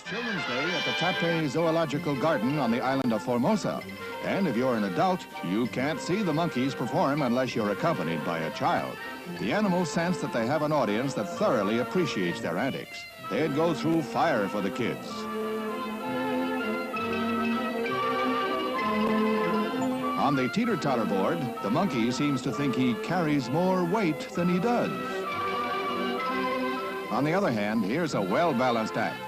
Children's Day at the Tape Zoological Garden on the island of Formosa. And if you're an adult, you can't see the monkeys perform unless you're accompanied by a child. The animals sense that they have an audience that thoroughly appreciates their antics. They'd go through fire for the kids. On the teeter-totter board, the monkey seems to think he carries more weight than he does. On the other hand, here's a well-balanced act.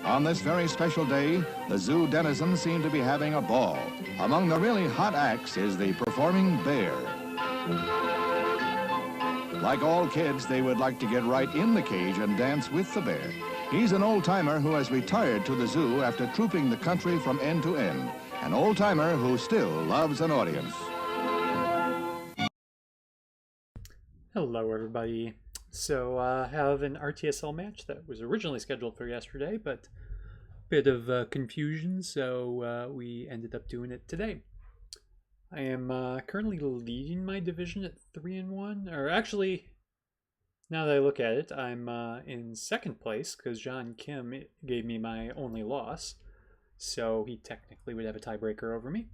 On this very special day, the zoo denizens seem to be having a ball. Among the really hot acts is the performing bear. Like all kids, they would like to get right in the cage and dance with the bear. He's an old-timer who has retired to the zoo after trooping the country from end to end. An old-timer who still loves an audience. Hello, everybody. So I have an RTSL match that was originally scheduled for yesterday, but a bit of confusion, so we ended up doing it today. I am currently leading my division at 3-1, or actually, now that I look at it, I'm in second place because John Kim gave me my only loss, so he technically would have a tiebreaker over me.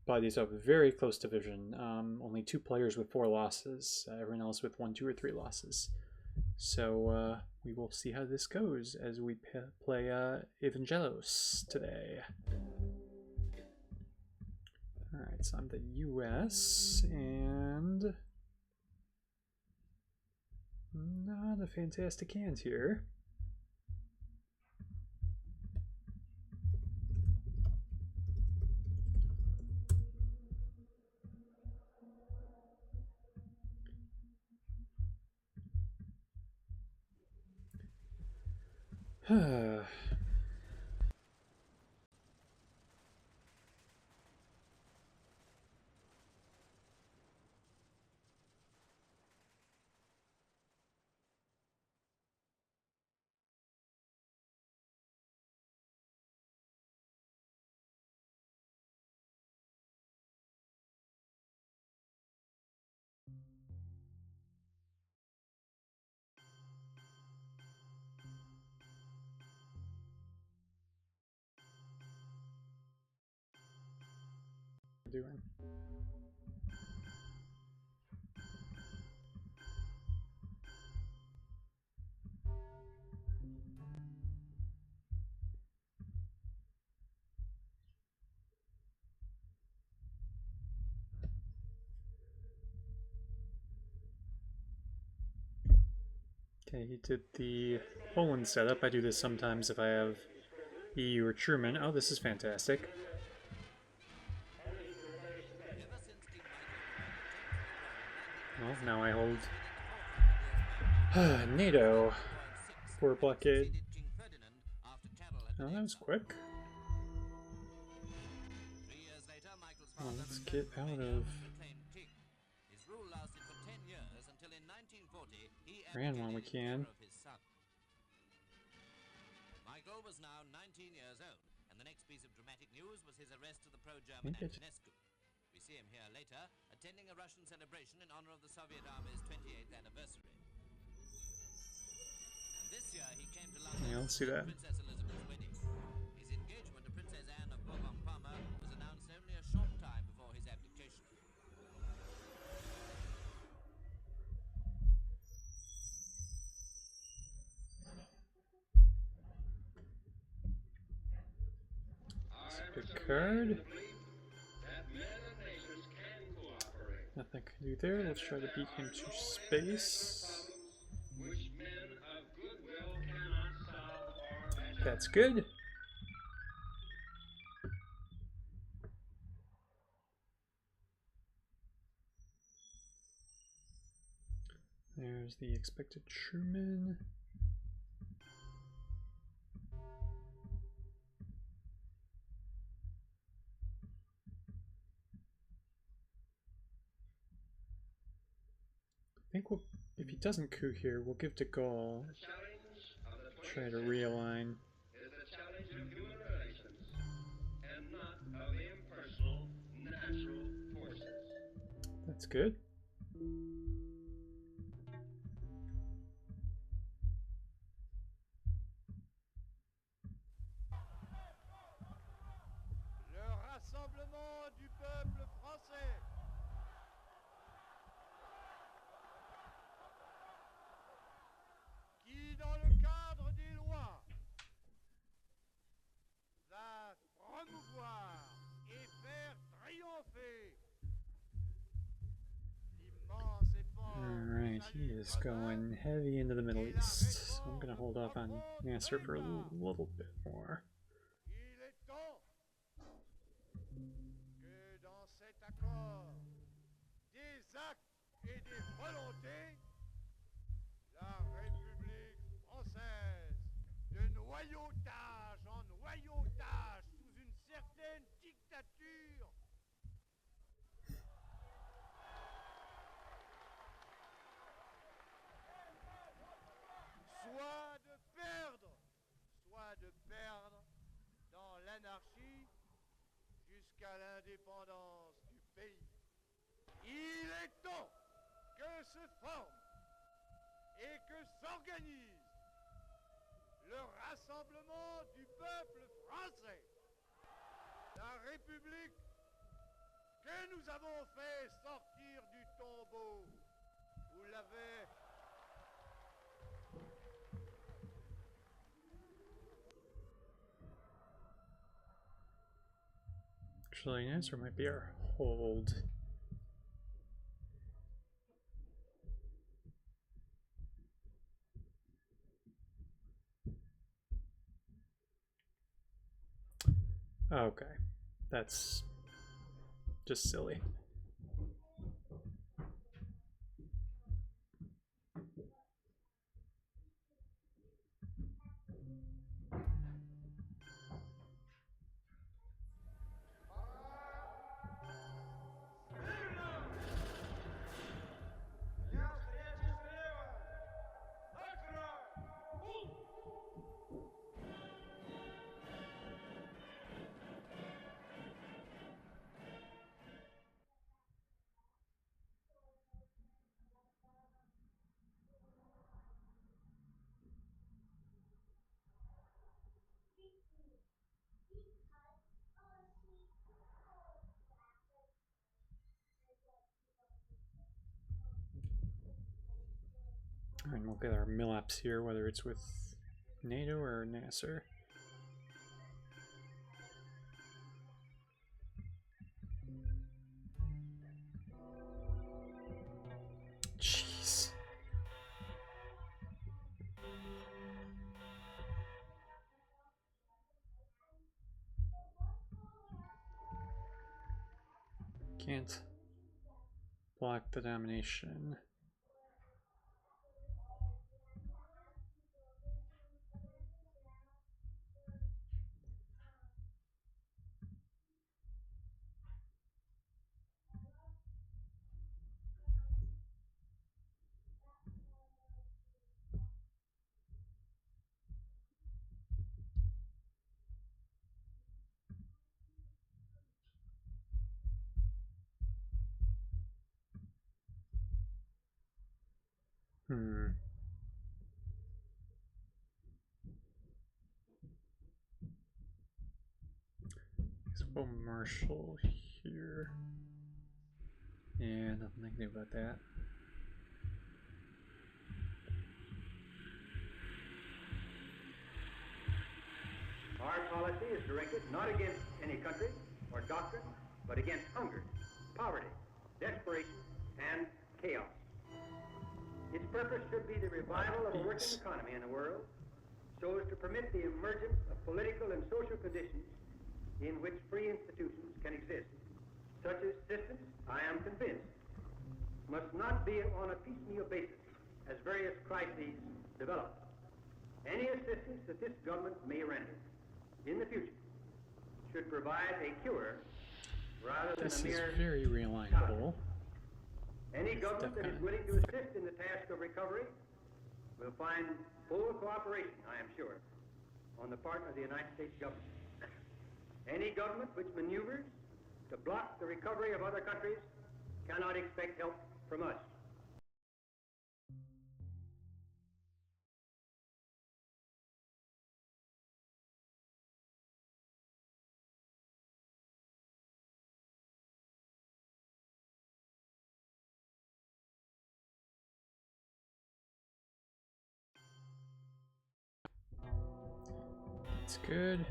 But it's a very close division. Only 2 players with 4 losses. Everyone else with 1, 2, or 3 losses. So we will see how this goes as we play Evangelos today. Alright, so I'm the US, and not a fantastic hand here. Doing. Okay, he did the Poland setup. I do this sometimes if I have EU or Truman. Oh, this is fantastic. Well, now I hold NATO for blockade. Oh, that was quick. Oh, let's get out of Iran while we can. Michael was now 19 years old, and the next piece of dramatic news was his arrest of the pro-German Antonescu. We see him here later, attending a Russian celebration in honor of the Soviet Army's 28th anniversary. And this year he came to London Yeah, let's see that. Princess Elizabeth's wedding. His engagement to Princess Anne of Bourbon-Parma was announced only a short time before his abdication. Good card. Nothing I can do there. Let's try to beat him to space. That's good. There's the expected Truman. I think if he doesn't coup here, we'll give de Gaulle. Try to realign. That's good. He is going heavy into the Middle East, so I'm going to hold off on Nasser for a little bit more. Il est temps que dans cet accord des actes et des volontés, la République française, de noyautage en noyautage sous une certaine dictature, soit de perdre dans l'anarchie jusqu'à l'indépendance du pays. Il est temps que se forme et que s'organise le rassemblement du peuple français. La République que nous avons fait sortir du tombeau, vous l'avez Actually, Nasser might be our hold. Okay, that's just silly. And we'll get our MILAPs here, whether it's with NATO or Nasser. Jeez. Can't block the domination. So we'll marshal here. Yeah, nothing I can do about that. Our policy is directed not against any country or doctrine, but against hunger, poverty, desperation, and chaos. Its purpose should be the revival of a working economy in the world, so as to permit the emergence of political and social conditions in which free institutions can exist. Such assistance, I am convinced, must not be on a piecemeal basis as various crises develop. Any assistance that this government may render in the future should provide a cure rather than a mere... This is very realignable. Any government that is willing to assist in the task of recovery will find full cooperation, I am sure, on the part of the United States government. Any government which maneuvers to block the recovery of other countries cannot expect help from us. That's good.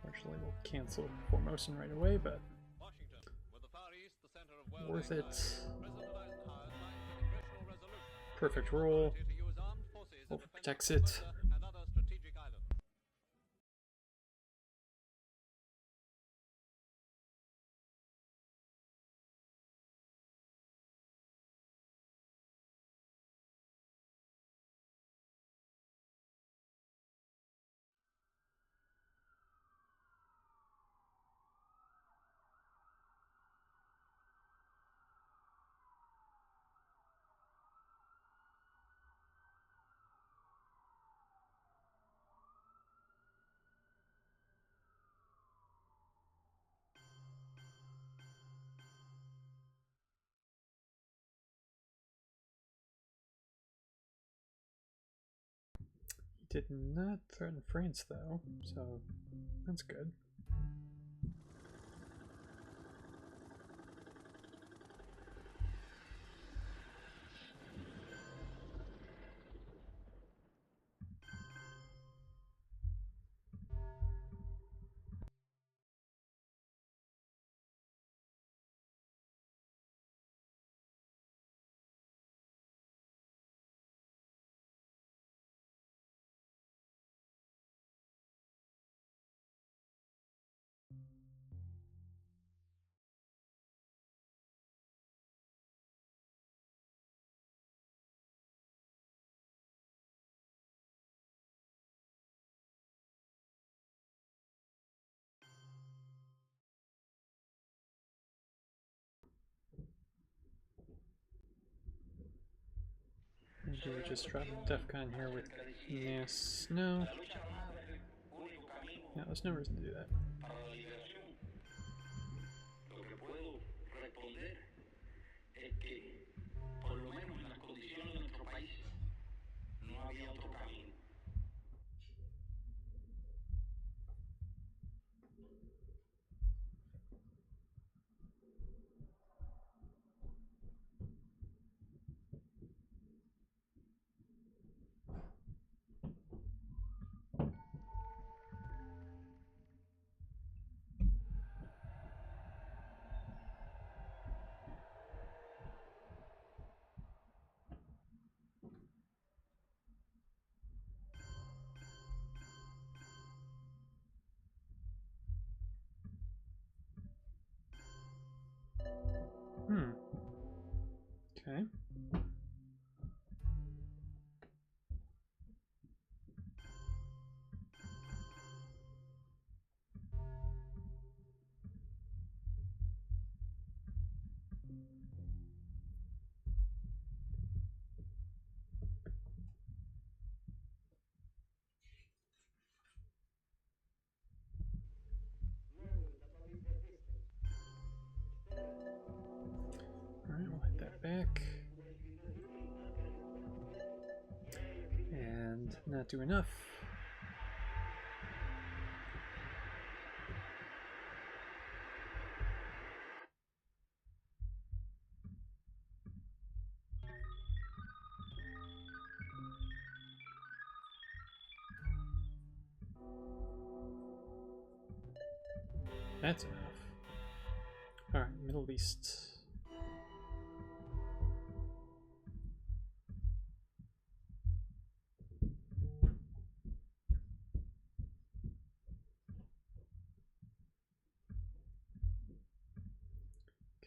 Unfortunately, we'll cancel Formosan right away, but Washington, with the Far East worth it. Perfect roll. Overprotects it. He did not threaten France, though, so that's good. Do we just drop DEFCON here with mass snow? No, there's no reason to do that. Okay. Alright, we'll hit that back. And not do enough. That's enough. Alright, Middle East.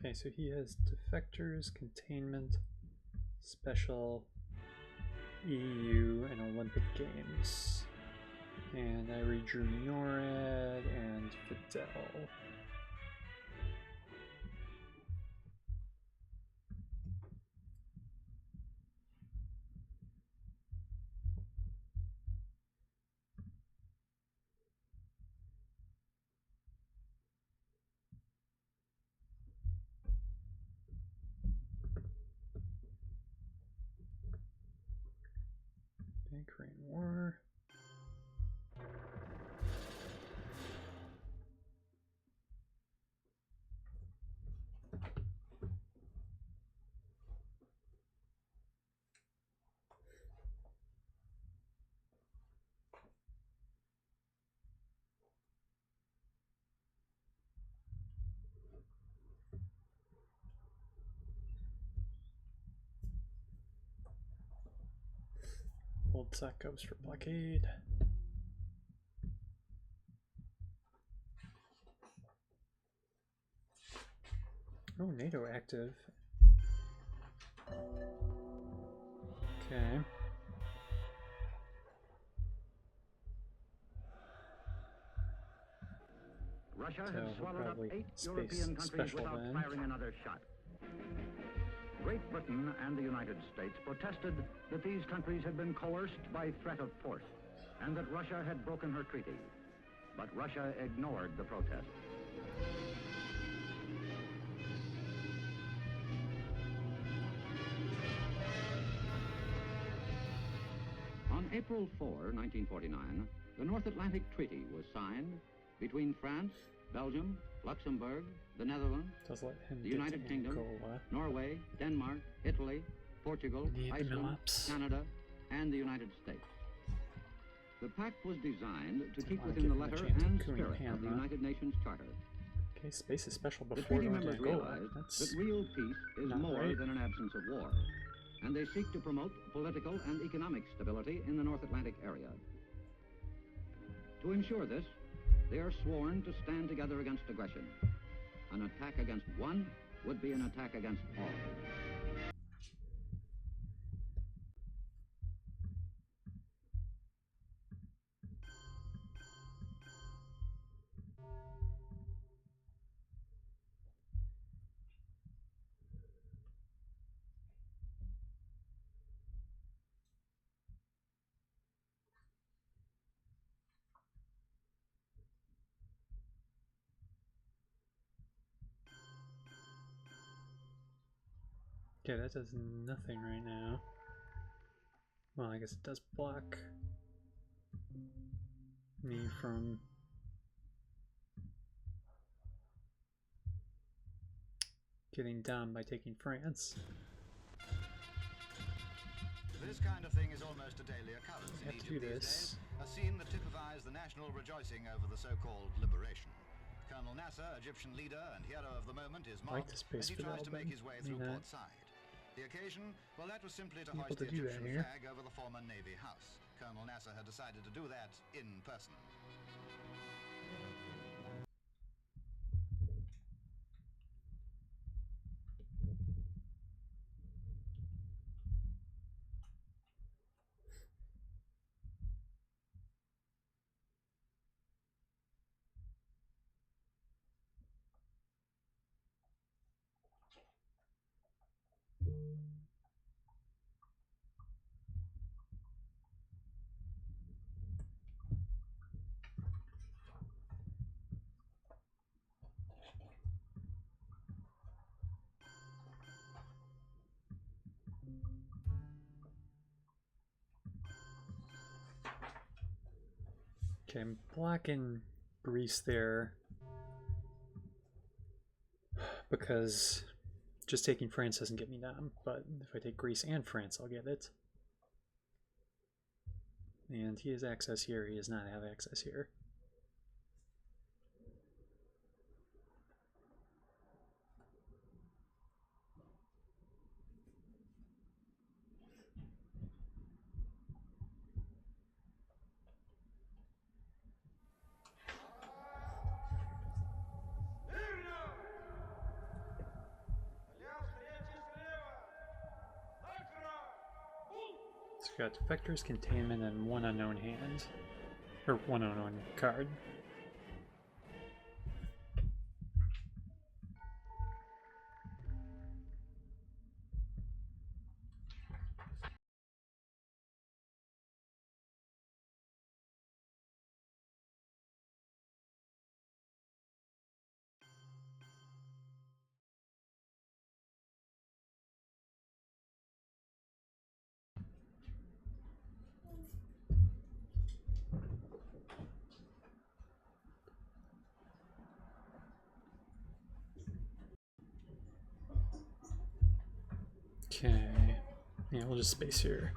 Okay, so he has defectors, containment, special, EU, and Olympic Games. And I redrew NORAD and Fidel. Okay, Korean War. Baltic goes for blockade. Oh, NATO active. Okay. Russia So had we'll swallowed up probably 8 space European countries special without then. firing another shot. Great Britain and the United States protested that these countries had been coerced by threat of force and that Russia had broken her treaty. But Russia ignored the protest. On April 4, 1949, the North Atlantic Treaty was signed between France, Belgium, Luxembourg, the Netherlands, Does let him the get United to Kingdom, Angola. Norway, Denmark, Italy, Portugal, Need the Iceland, maps. Canada, and the United States. The pact was designed to keep wanna within the give him a letter chance of and cooing spirit of the Panama. United Nations Charter. Okay, space is special The before treaty going to members Angola. realized That's that real peace is not more right. than an absence of war, and they seek to promote political and economic stability in the North Atlantic area. To ensure this, they are sworn to stand together against aggression. An attack against one would be an attack against all. okay. That does nothing right now. Well, I guess it does block me from getting down by taking France. This kind of thing is almost a daily occurrence I in have to do Egypt these this. days, a scene that typifies the national rejoicing over the so-called liberation. Colonel Nasser, Egyptian leader and hero of the moment, is I like mobbed the space as he for tries to make Melbourne. his way I mean, through Port Said. The occasion, well, that was simply to Be able hoist to the do that Egyptian here. flag over the former Navy house. Colonel Nasser had decided to do that in person. Okay, I'm blocking Greece there because just taking France doesn't get me down, but if I take Greece and France, I'll get it. And he has access here, he does not have access here. So we got Defectors, Containment, and one unknown hand. Or one unknown card. Okay. Yeah, we'll just space here.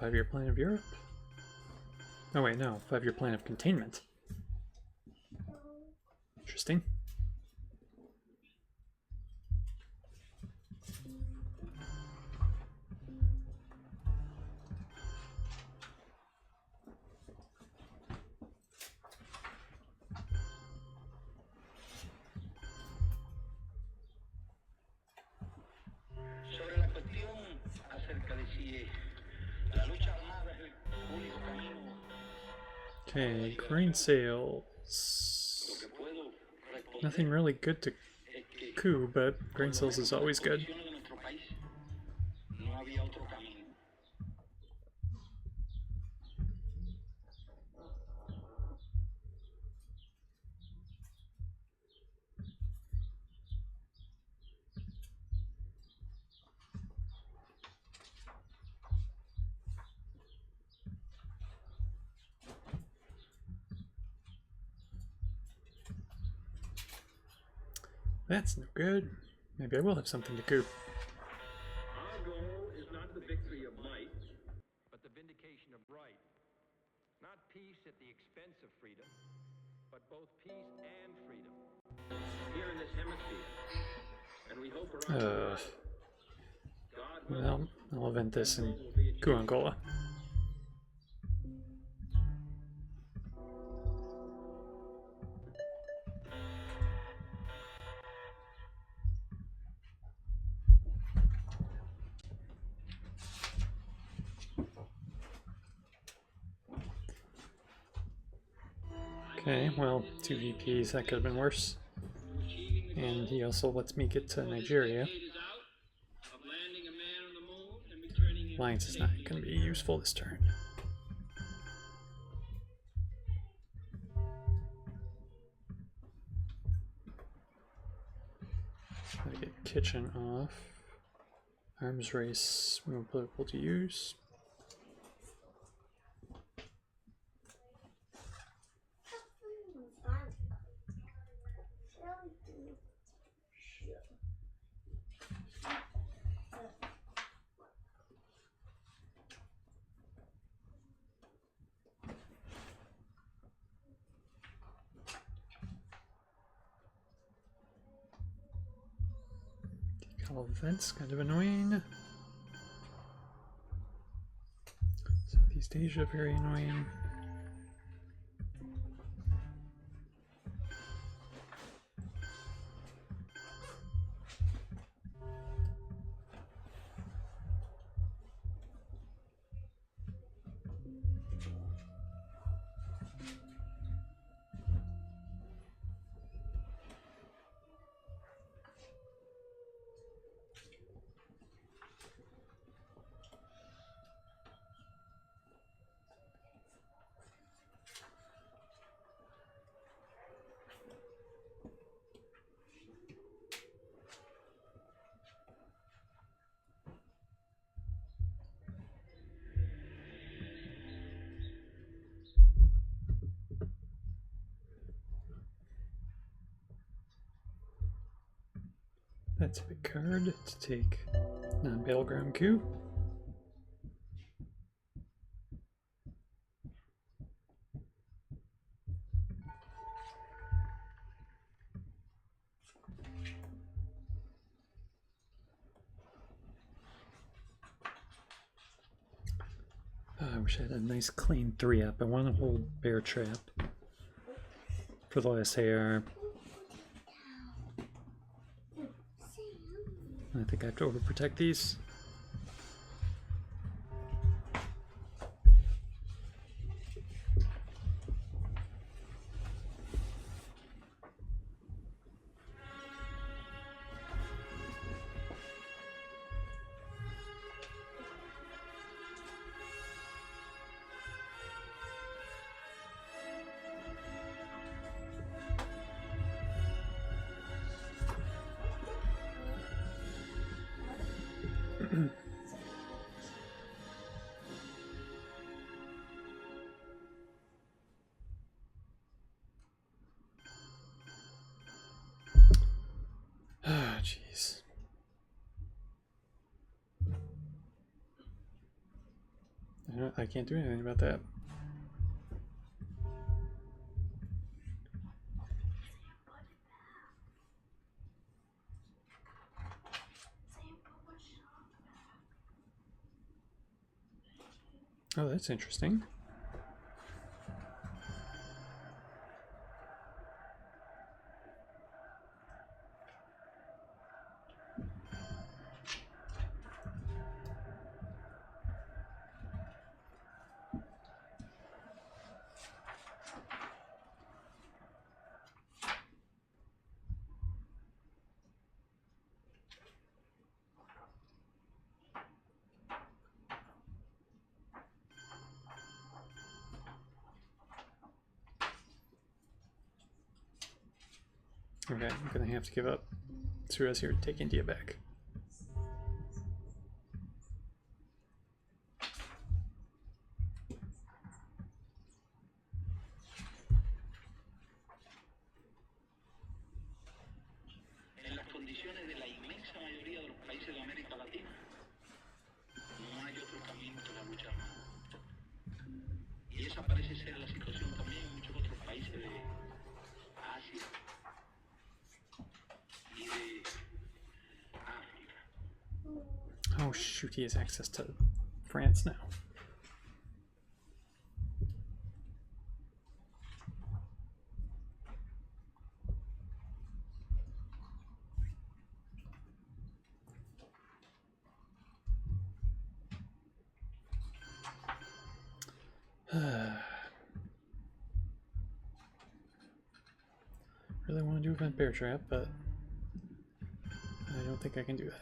5-year plan of Europe. Oh wait, no, 5-year plan of containment. Interesting. Okay, grain sales. Nothing really good to coup, but grain sales is always good. That's no good. Maybe I will have something to coup. Our goal is not the victory of might, but the vindication of right. Not peace at the expense of freedom, but both peace and freedom. Here in this hemisphere. And we hope around well, I'll event this in coup Angola. Okay, well, 2 VPs, that could have been worse. And he also lets me get to Nigeria. Alliance is not going to be useful this turn. Gotta get kitchen off. Arms race, more political to use. All events kind of annoying. Southeast Asia very annoying. That's a big card to take non-battleground coup. I wish I had a nice clean 3-up. I want to hold Bear Trap for the last AR. I think I have to overprotect these. I can't do anything about that. Oh, that's interesting. Okay, I'm gonna have to give up. Sura's here to take India back. En las condiciones de la inmensa mayoría de los países de América Latina, no hay otro camino que la lucha armada. Y esa parece ser la situación también en muchos otros países de Asia y de África. Oh shoot, he has access to France now. Really want to do event bear trap, but I don't think I can do that.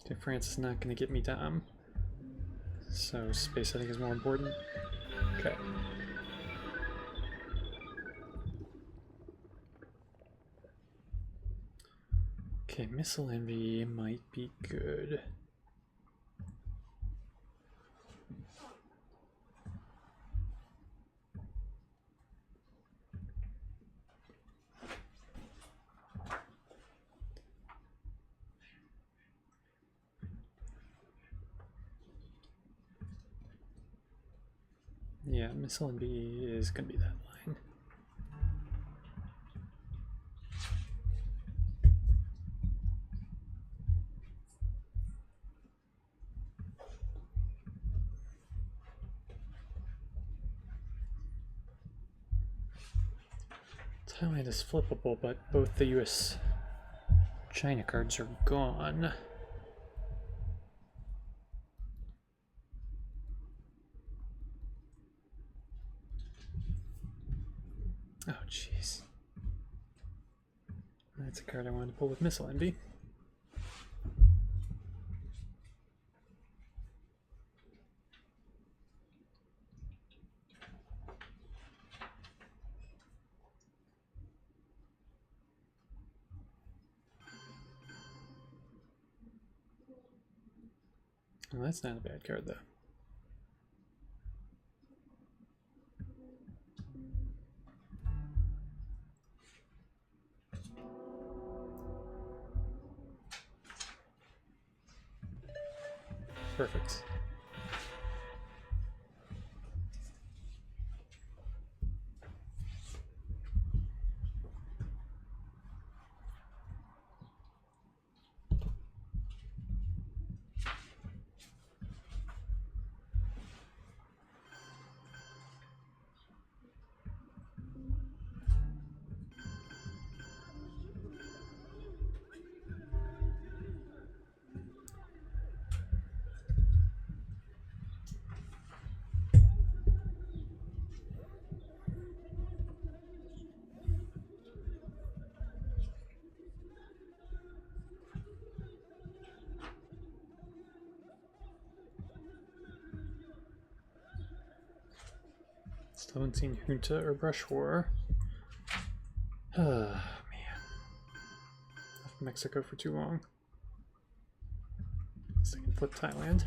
Okay, France is not going to get me Dom. So space I think is more important. Okay. Okay, missile envy might be good. Yeah, missile and B is going to be that line. Thailand is flippable, but both the US China cards are gone. Oh, jeez. That's a card I wanted to pull with Missile Envy. Well, that's not a bad card, though. Perfect. Still haven't seen Junta or Brush War. Oh, man. Left Mexico for too long. So I can flip Thailand.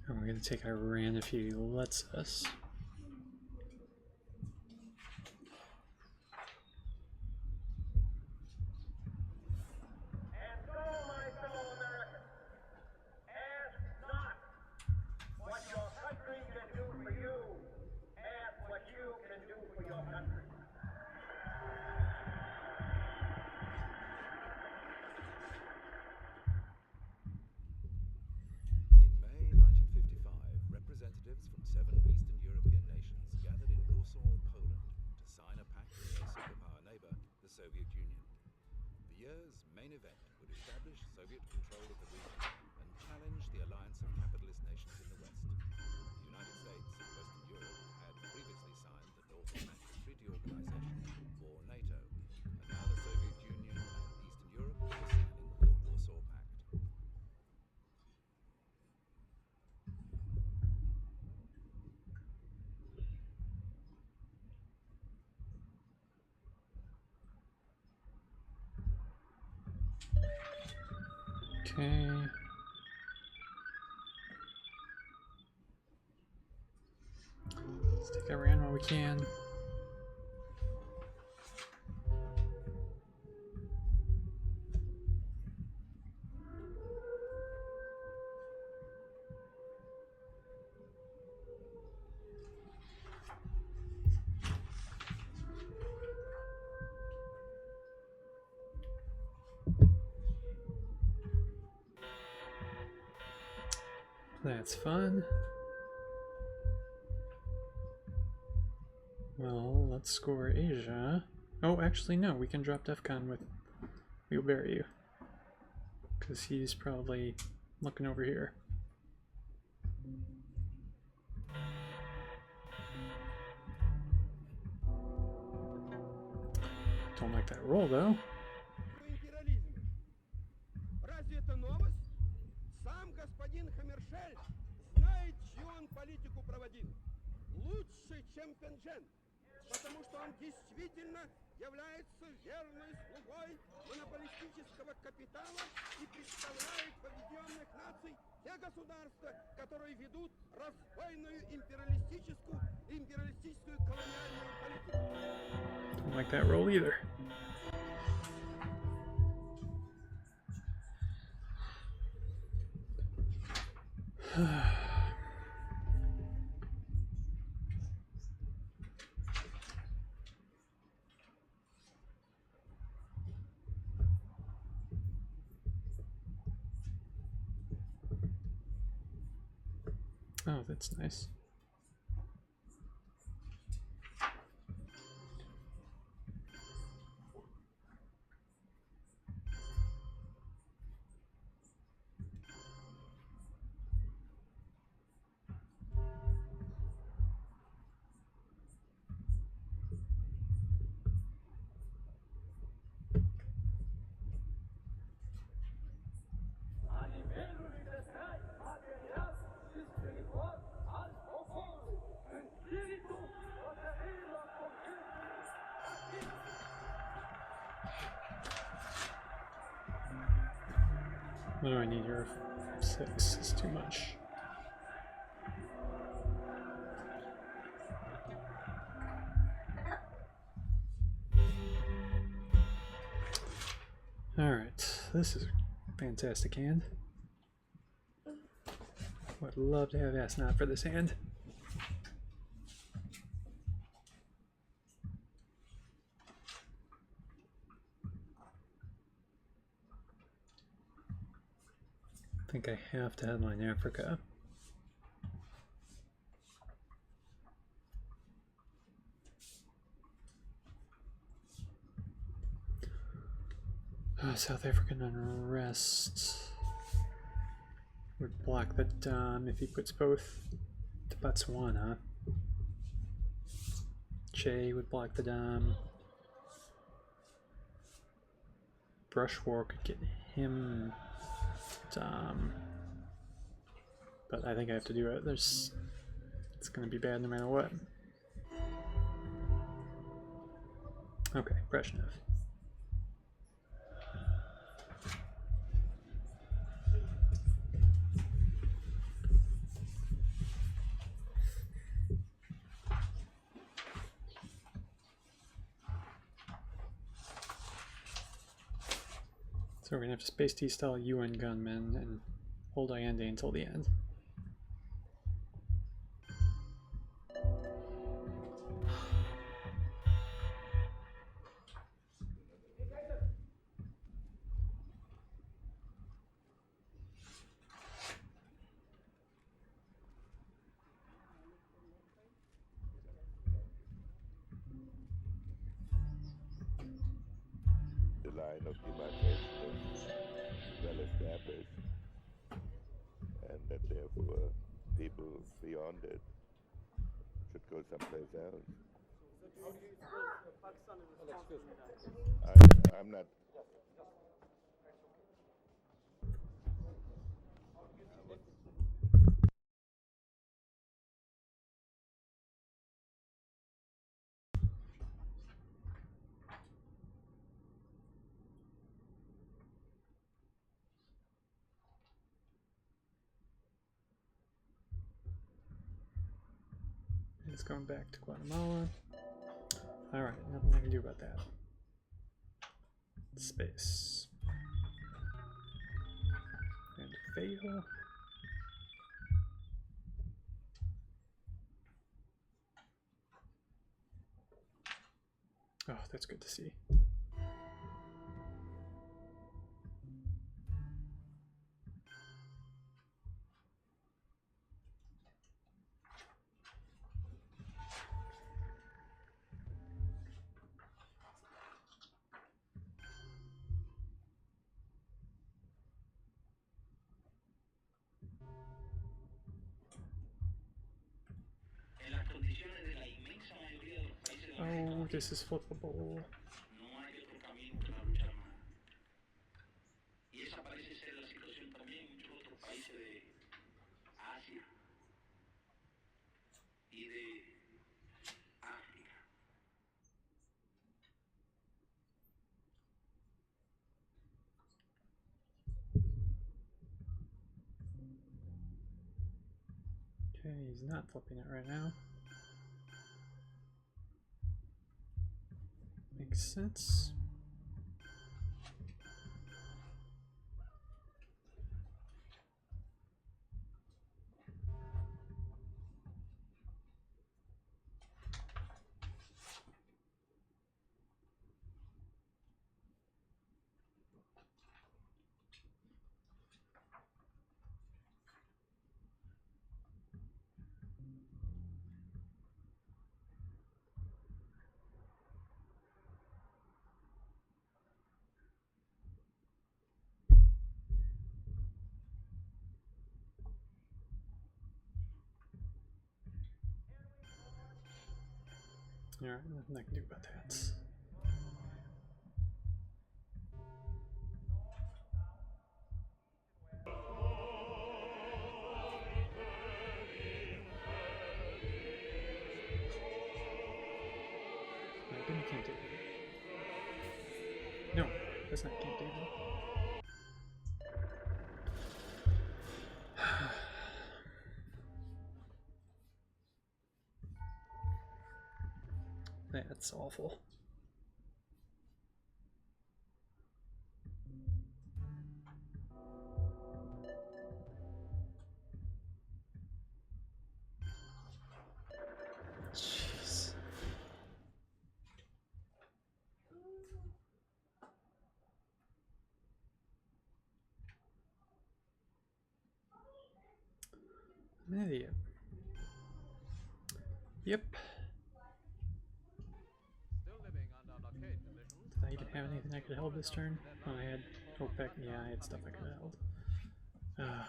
And we're going to take Iran if he lets us. And so, my fellow Americans, ask not what your country can do for you, ask what you can do for your country. In May 1955, representatives from 7 Eastern European nations gathered in Warsaw, Poland, to sign a pact with their superpower neighbor, the Soviet Union. The year's main event would establish Soviet control of the region and challenge the alliance of capitalist nations in the West. The United States and Western Europe had previously signed the North Atlantic Treaty Organization, or NATO, and now the Soviet Union and Eastern Europe were signing the Warsaw Pact. Okay. Let's take Iran while we can. That's fun. Well, let's score Asia. Oh, actually, no, we can drop DEFCON with We'll Bury You. Because he's probably looking over here. Don't like that roll, though. Разве это новость? Сам господин Хаммершельд знает, чью он политику проводил. Лучше, чем Пенджен. Потому что он действительно является верной слугой монополистического капитала и представляет побежденных наций те государства, которые ведут разбойную империалистическую колониальную политику. Don't like that roll either. Oh, that's nice. What do I need here? 6 is too much. Alright, this is a fantastic hand. Would love to have Asnot for this hand. I think I have to headline Africa. South African unrest would block the Dom if he puts both to Botswana. Che would block the Dom. Brush War could get him Dom. But I think I have to do it. It's gonna be bad no matter what. Okay, Brezhnev. So we're gonna have to space T-style UN gunmen and hold Allende until the end. The line of demarcation is well established, and that therefore people beyond it should go someplace else. I'm not. It's going back to Guatemala. Alright, nothing I can do about that. Space. And fail. Oh, that's good to see. Oh, this is flippable. Okay, he's not flipping it right now. Makes sense. Alright, nothing I can do about that. I've been Camp David. No, that's not Camp David. That's awful. Jeez. I'm an idiot. Yep. Still living under blockade conditions, Did I even have anything I could hold this turn. Oh, I had OPEC. Yeah, I had stuff I could have held. Are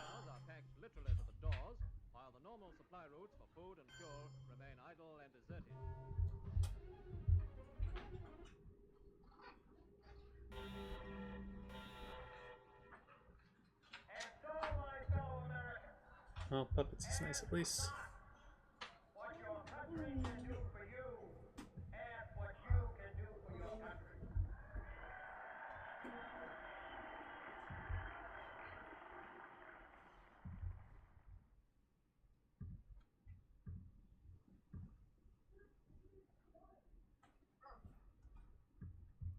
packed literally to the doors, while the normal supply routes for food and fuel remain idle and deserted. And so, my fellow Americans, Well, puppets is nice at least. what your country can do for you, ask what you can do for your country.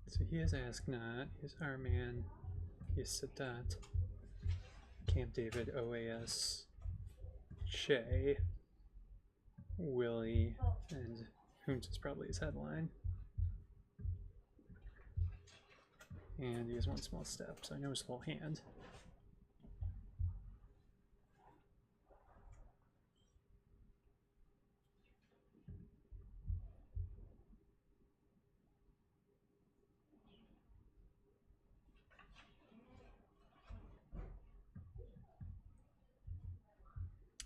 So he has Ask Not, he has Our Man, he has Sadat, Camp David, OAS, Che, Willie, and Hunt is probably his headline. And he has one small step, so I know his whole hand.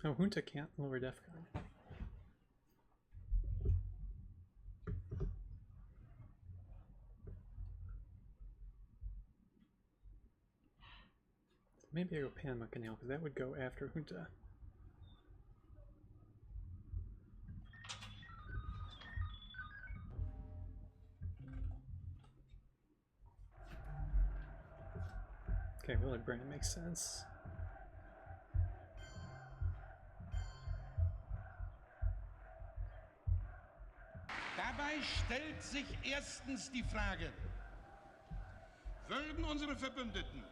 Oh, Junta can't lower DEFCON. Maybe I go Panama Canal, because that would go after Junta. Okay, Willard Brennan makes sense. Dabei stellt sich erstens die Frage, würden unsere Verbündeten,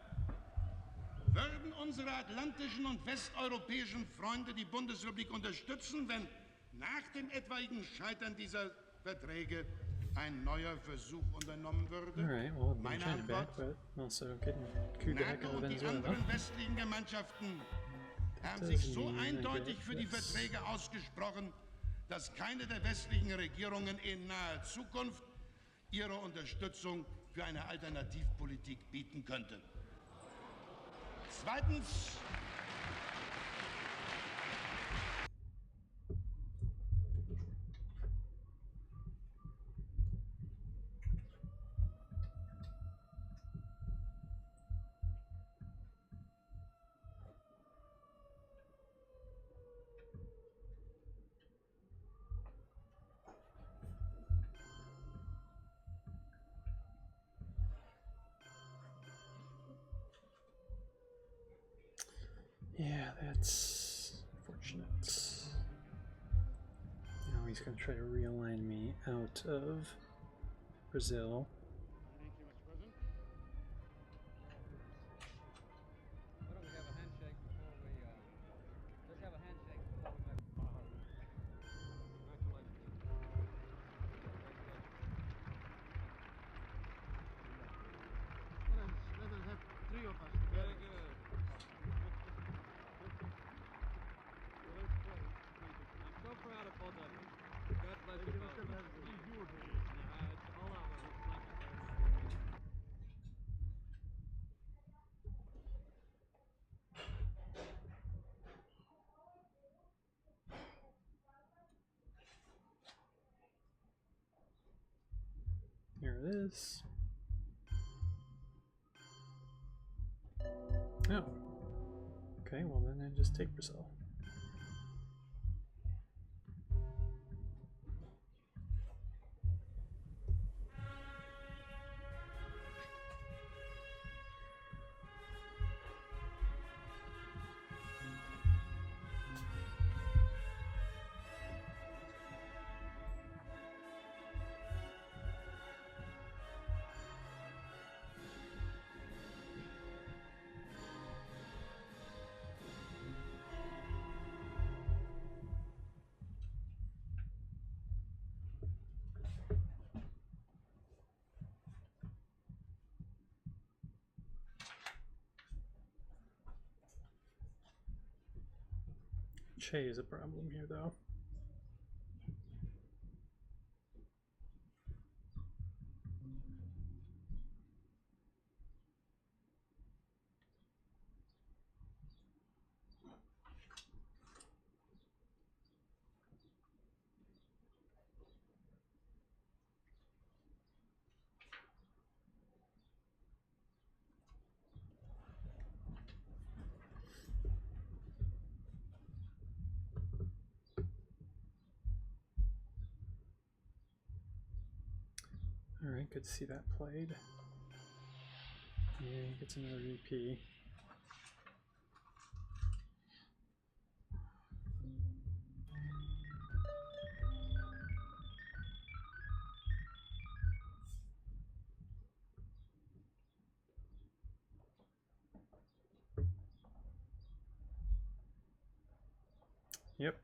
würden unsere atlantischen und westeuropäischen Freunde die Bundesrepublik unterstützen, wenn nach dem etwaigen Scheitern dieser Verträge ein neuer Versuch unternommen würde? Alright, well, I'm Meine China back, Antwort, but also getting coup de heck NATO out of und die Venezuela. anderen westlichen Gemeinschaften haben Doesn't sich so mean I eindeutig get für die this. Verträge ausgesprochen, dass keine der westlichen Regierungen in naher Zukunft ihre Unterstützung für eine Alternativpolitik bieten könnte. Zweitens, Yeah, that's unfortunate. Now he's going to try to realign me out of Brazil. Thank you, Mr. President. Why don't we have a handshake before we, let's have a handshake before we make... Congratulations. Let us have three of us together. Very good. I'm so proud of both of you. God bless you both. Yeah, it's all out there. Here it is. Oh. Okay, well then I just take Brazil. Che is a problem here, though. Alright, good to see that played. Yeah, he gets another VP. Yep.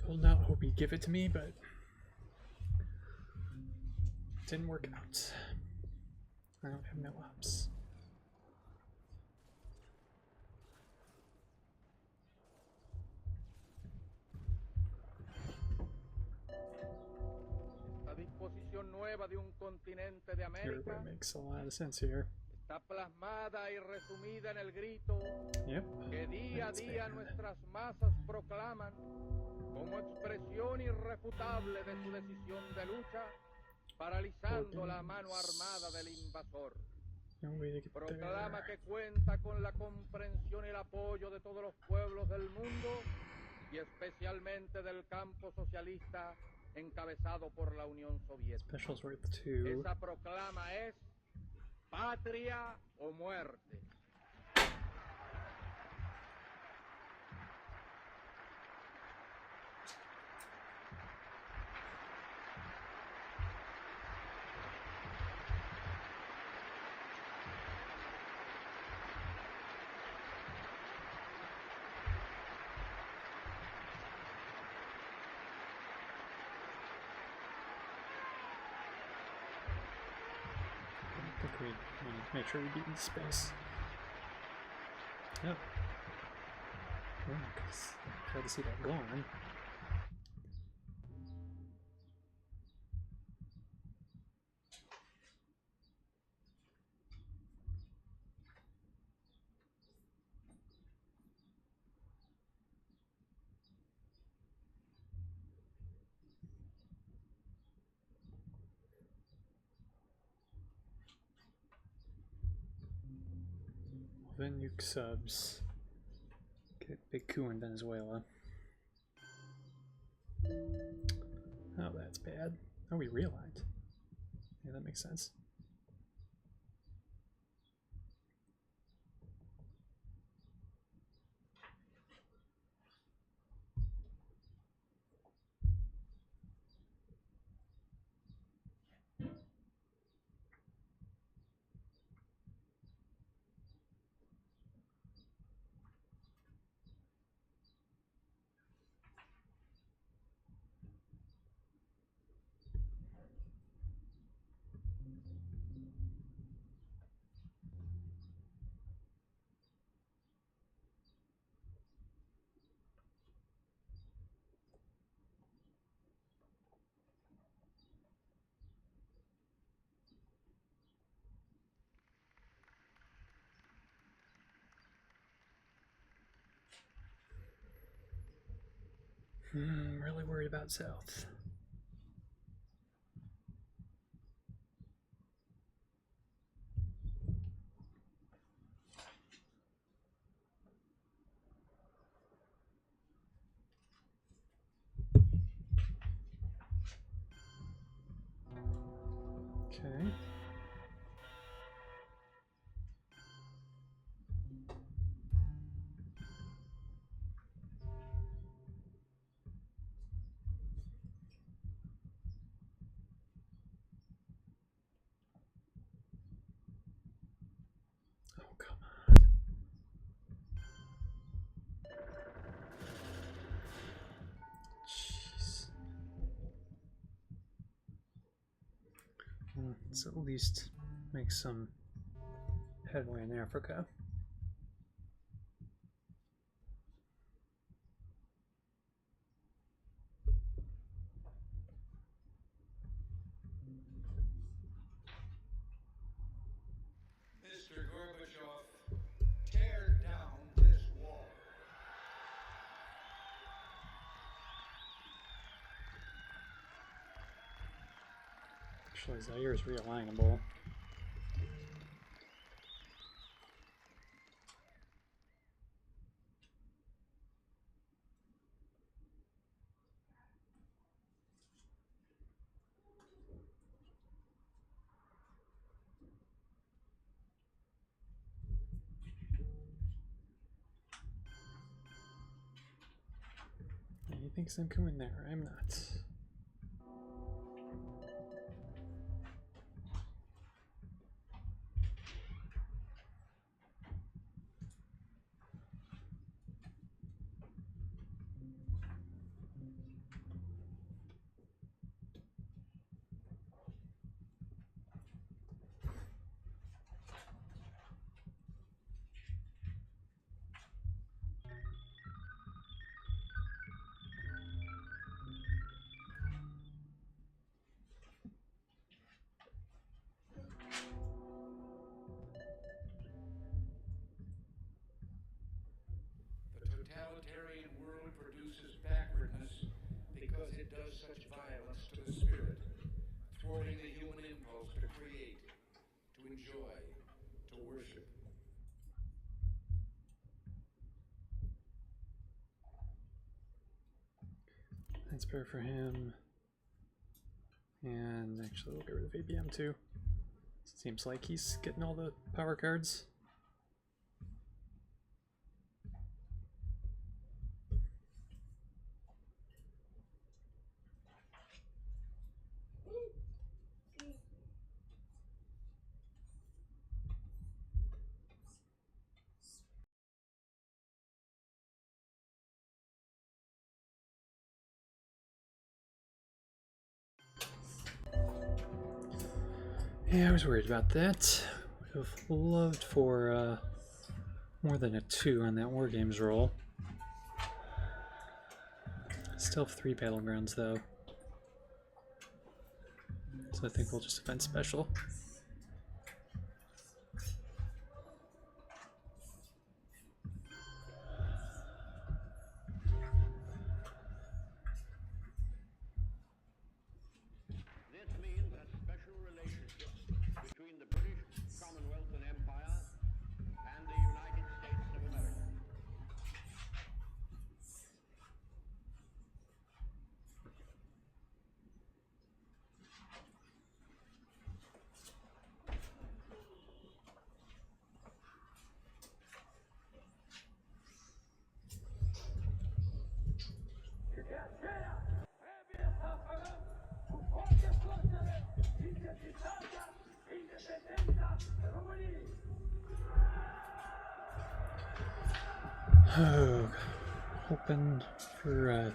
Holding out, hope he'd give it to me, but it didn't work out. I don't have no ops. La disposición nueva de un continente de América Everybody makes a lot of sense here. está plasmada y resumida en el grito que día a día nuestras masas proclaman como expresión irrefutable de su decisión de lucha, paralizando la mano armada del invasor. Proclama que cuenta con la comprensión y el apoyo de todos los pueblos del mundo y especialmente del campo socialista encabezado por la Unión Soviética. Esa proclama es patria o muerte. I think we need to make sure we beat into space. Yep. Yeah, because glad to see that gone. Then nuke subs. Get a big coup in Venezuela. Oh, that's bad. Oh, we realigned. Yeah, that makes sense. Really worried about South. Okay. Oh, come on. Jeez. Let's at least make some headway in Africa. Mr. Gorbachev, tear down this wall. Actually, Zaire is realignable. thinks I'm going there. I'm not. Totalitarian world produces backwardness because it does such violence to the spirit, thwarting the human impulse to create, to enjoy, to worship. That's better for him. And actually, we'll get rid of ABM too. Seems like he's getting all the power cards. Yeah, I was worried about that. Would have loved for more than a 2 on that War Games roll. Still have 3 battlegrounds though. So I think we'll just defend special. This means that special relationships between the British Commonwealth and Empire and the United States of America. Oh, hoping for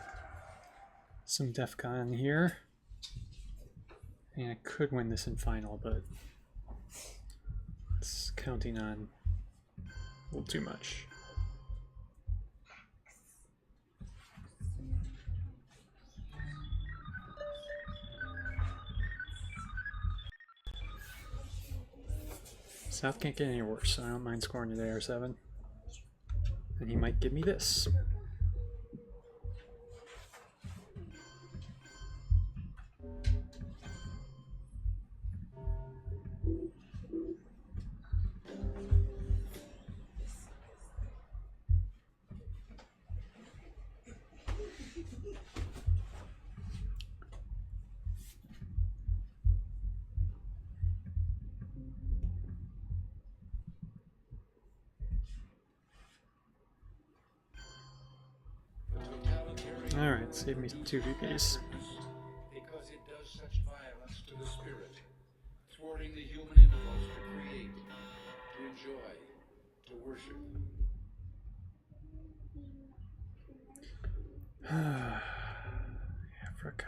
some DEF CON here. And I could win this in final, but it's counting on a little too much. South can't get any worse, so I don't mind scoring an AR7. And he might give me this. Alright, save me 2 VPs. Because it does such violence to the spirit, thwarting the human impulse to create, to enjoy, to worship. Africa.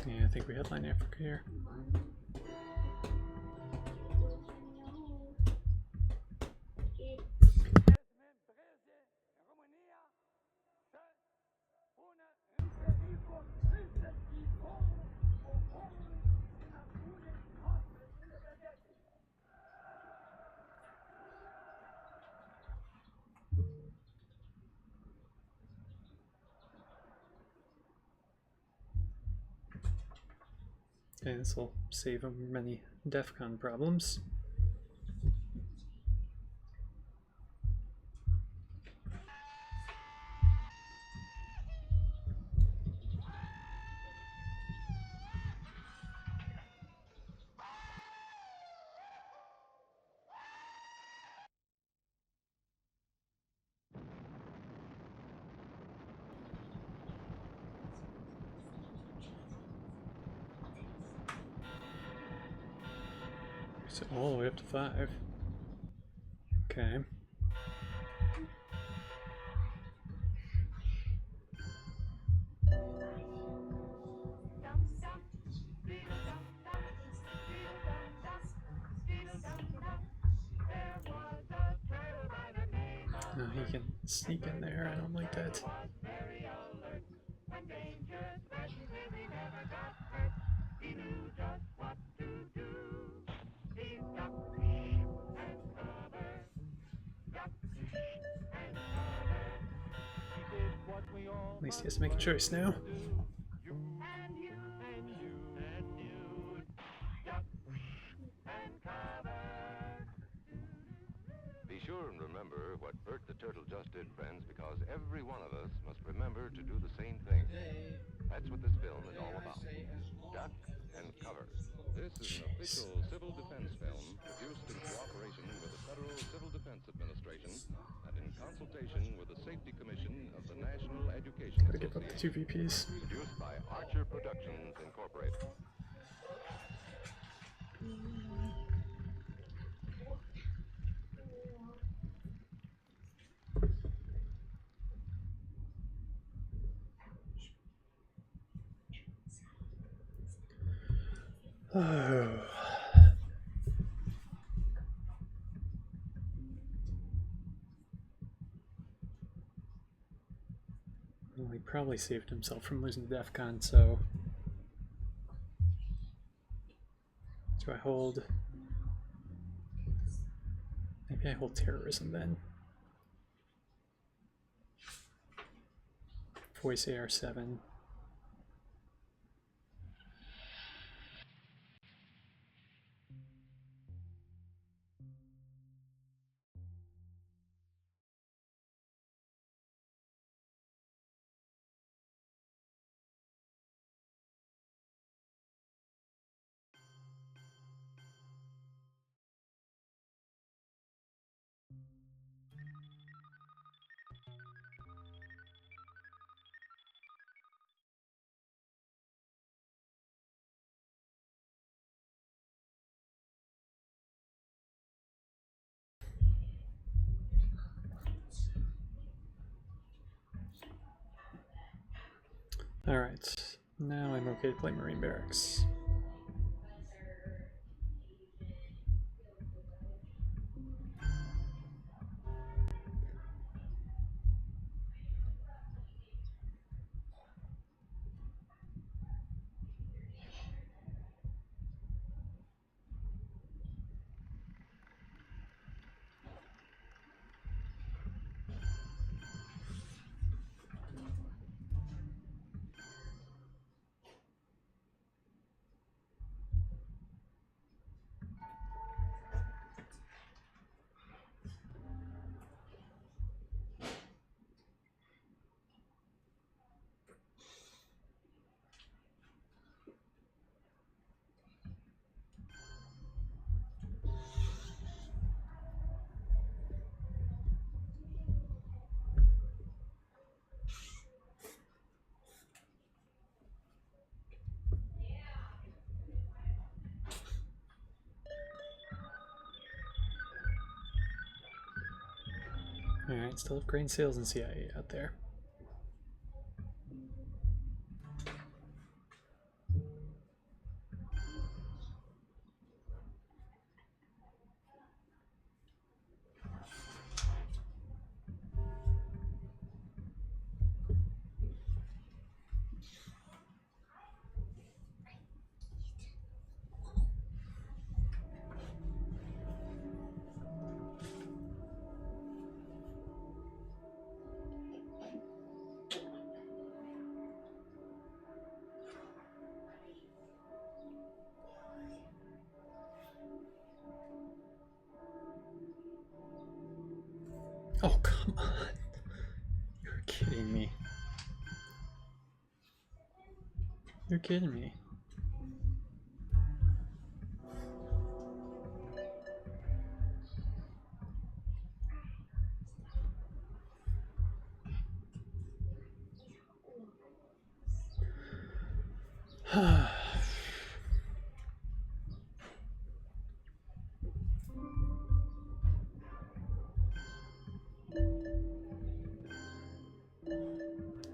Yeah, I think we headline Africa here. Okay, this will save him many DEFCON problems. So all the way up to 5. Okay. No, he can sneak in there. I don't like that. At least he has to make a choice now. Be sure and remember what Bert the Turtle just did, friends, because every one of us must remember to do the same thing. That's what this film is all about. Duck and cover. This is an official civil defense film produced in cooperation with the Federal Civil Defense Administration and in consultation with the Safety Commission of the National Education Gotta give up the 2 VPs. Produced by Archer Productions, Incorporated. Oh. Well, he probably saved himself from losing to DEFCON, so... Do I hold... Maybe I hold terrorism then. Voice AR7. Alright, now I'm okay to play Marine Barracks. Alright, still have grain sales and CIA out there. Oh, come on. You're kidding me. You're kidding me.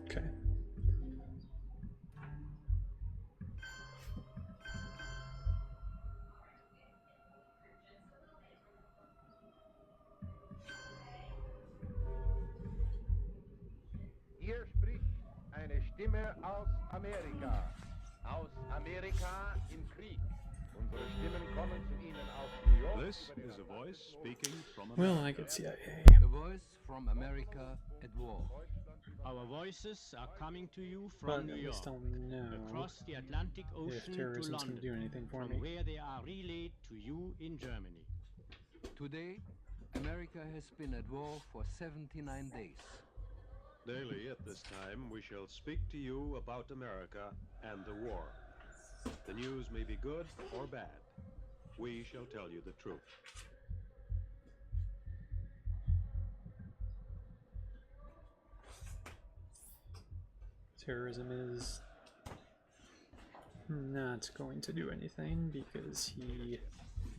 Okay. Hier spricht eine Stimme aus Amerika. Aus Amerika im Krieg. Unsere Stimmen kommen zu Ihnen aus New York. This is a voice speaking from Well, America. I get CIA. A voice from America at war. Our voices are coming to you But from New at York, least I'll know across the Atlantic if Ocean to terrorism's going London, to do anything for from me. where they are relayed to you in Germany. Today, America has been at war for 79 days. Daily at this time, we shall speak to you about America and the war. The news may be good or bad. We shall tell you the truth. Terrorism is not going to do anything because he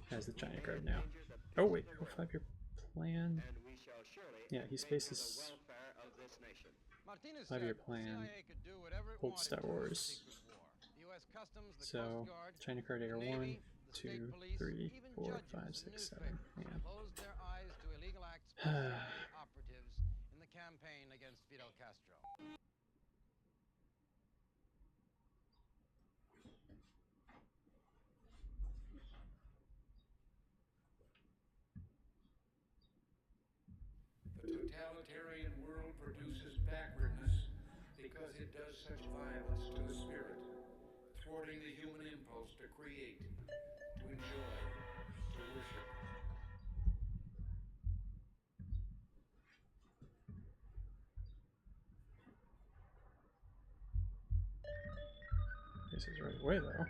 has the China card now. Oh wait, oh, 5-year plan. Yeah, he spaces 5-year plan. Old Star Wars. So China card era 1, 2, 3, 4, 5, 6, 7. Yeah. Closed their eyes to illegal acts perpetrated by operatives in the campaign against Fidel Castro. The totalitarian world produces backwardness because it does such violence to the spirit, thwarting the human impulse to create, to enjoy, to worship. This is right away though.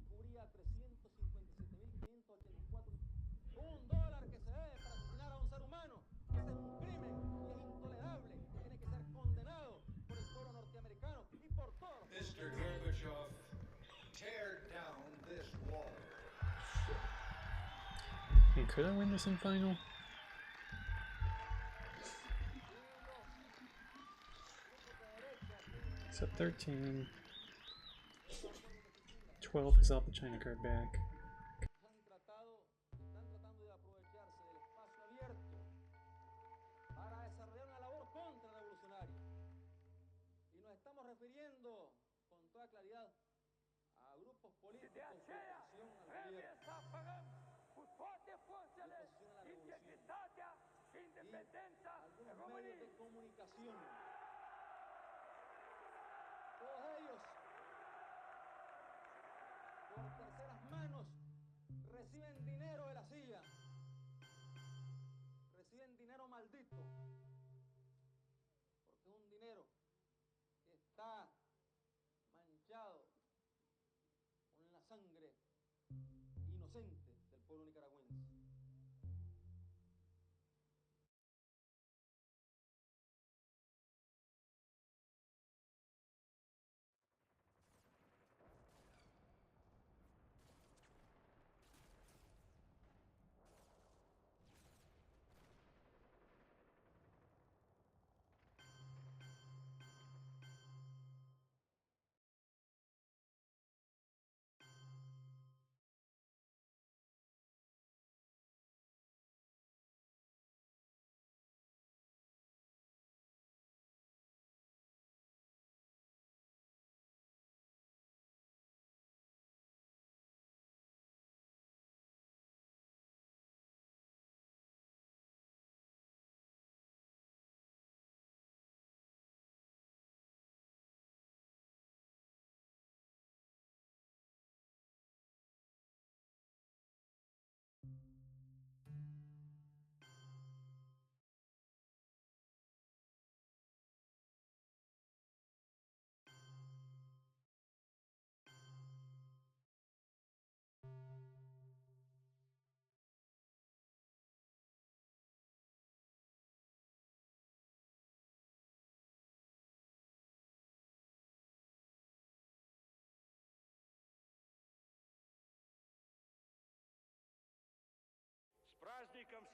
Cubría 357.584. $1 que se debe para asesinar a un ser humano. Ese es un crimen y es intolerable. Tiene que ser condenado por el pueblo norteamericano y por todos. Mr. Gorbachev, tear down this wall. And could I win this in final? So 13. 12 has all the China card back. Están tratando de aprovecharse del espacio abierto para desarrollar una labor contrarrevolucionaria. Y nos estamos refiriendo con toda claridad a grupos políticos de oposición al gobierno. De oposición a la revolución. Y algunos medios de comunicación. Todos ellos, por terceras manos, reciben dinero de la CIA. Reciben dinero maldito. Porque es un dinero que está manchado con la sangre inocente del pueblo nicaragüense.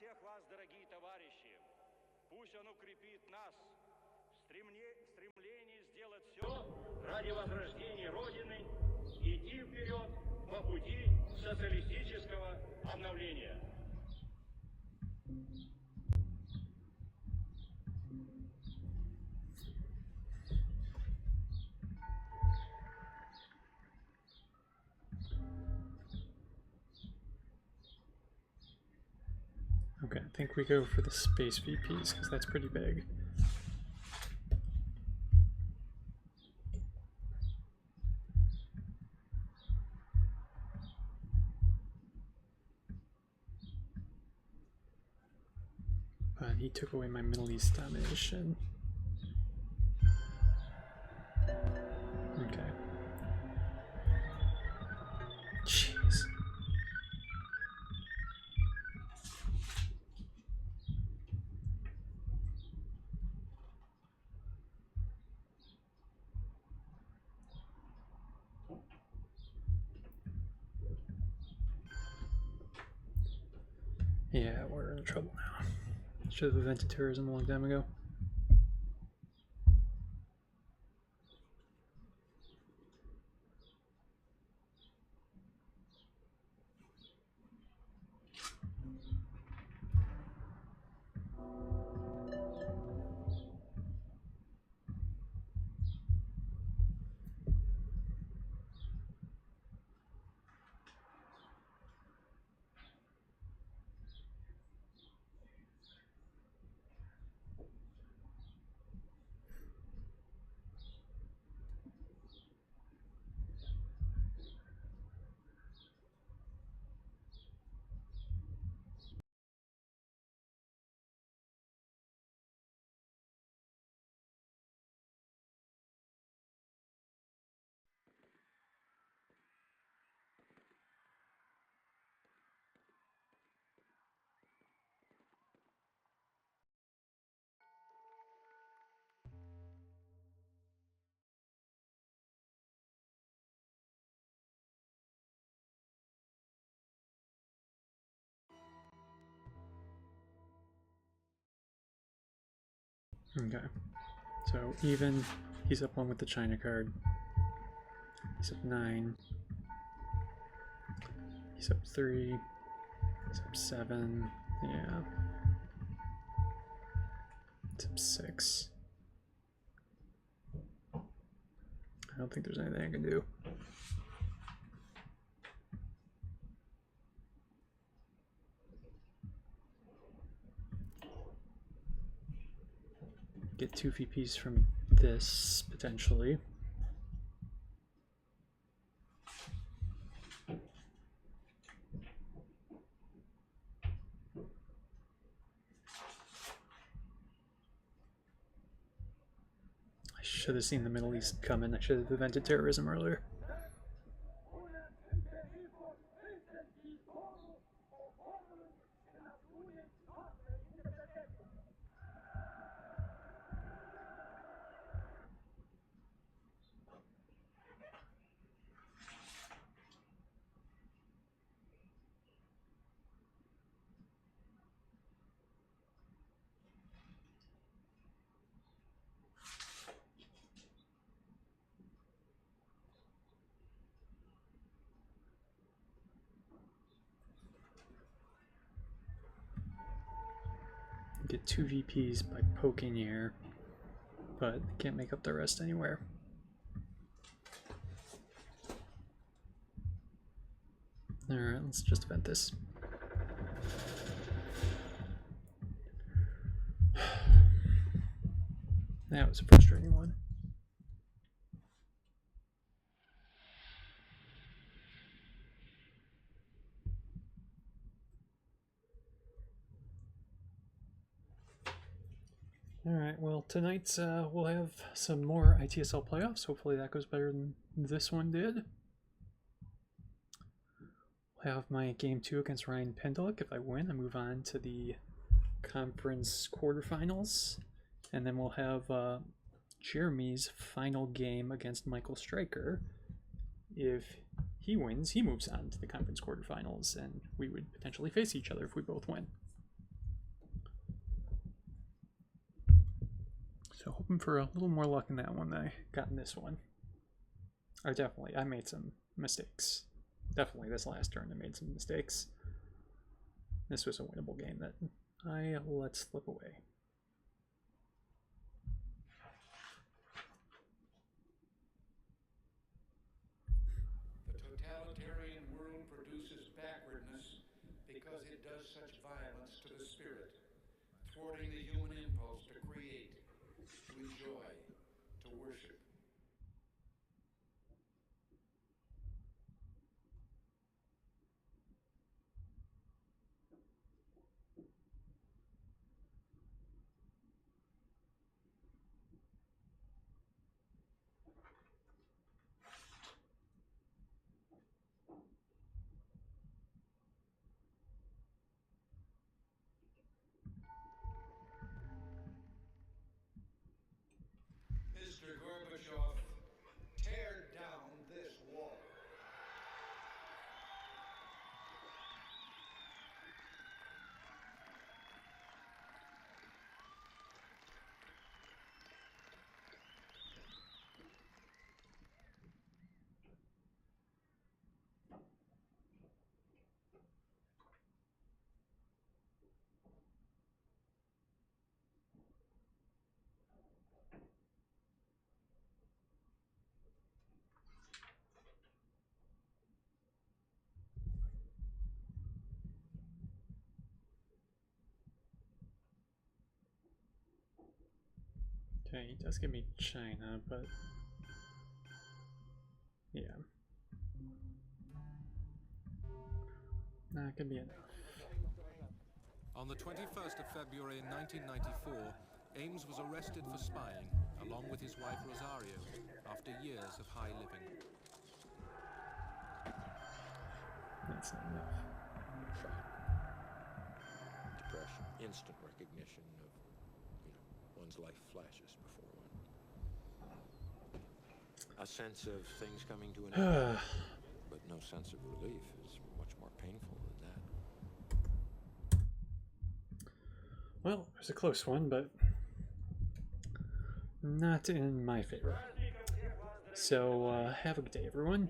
всех вас, дорогие товарищи. Пусть он укрепит нас в стремлении сделать все ради возрождения Родины и идти вперед по пути социалистического обновления. Okay, I think we go for the space VPs because that's pretty big. But he took away my Middle East domination. Okay. Jeez. Yeah, we're in trouble now. Should have invented terrorism a long time ago. Okay, so even, he's up 1 with the China card. He's up 9. He's up 3. He's up 7. Yeah. He's up 6. I don't think there's anything I can do. Get 2 VPs from this, potentially. I should have seen the Middle East coming. I should have prevented terrorism earlier. Get 2 VPs by poking here, but can't make up the rest anywhere. Alright, let's just event this. That was a frustrating one. Alright, well, tonight we'll have some more ITSL playoffs. Hopefully that goes better than this one did. We'll have my game 2 against Ryan Pendleck. If I win, I move on to the conference quarterfinals. And then we'll have Jeremy's final game against Michael Stryker. If he wins, he moves on to the conference quarterfinals, and we would potentially face each other if we both win. So hoping for a little more luck in that one than I got in this one. I made some mistakes. Definitely this last turn I made some mistakes. This was a winnable game that I let slip away. The totalitarian world produces backwardness because it does such violence to the spirit, thwarting the human impulse to create, to enjoy, to worship. Mr. Gorbachev, tear down this wall. Okay, he does give me China, but yeah. Not gonna be enough. On the 21st of February 1994, Ames was arrested for spying, along with his wife Rosario, after years of high living. That's not enough. Depression, instant recognition of, one's life flashes before one. A sense of things coming to an end, but no sense of relief is much more painful than that. Well, it was a close one, but not in my favor. So, have a good day, everyone.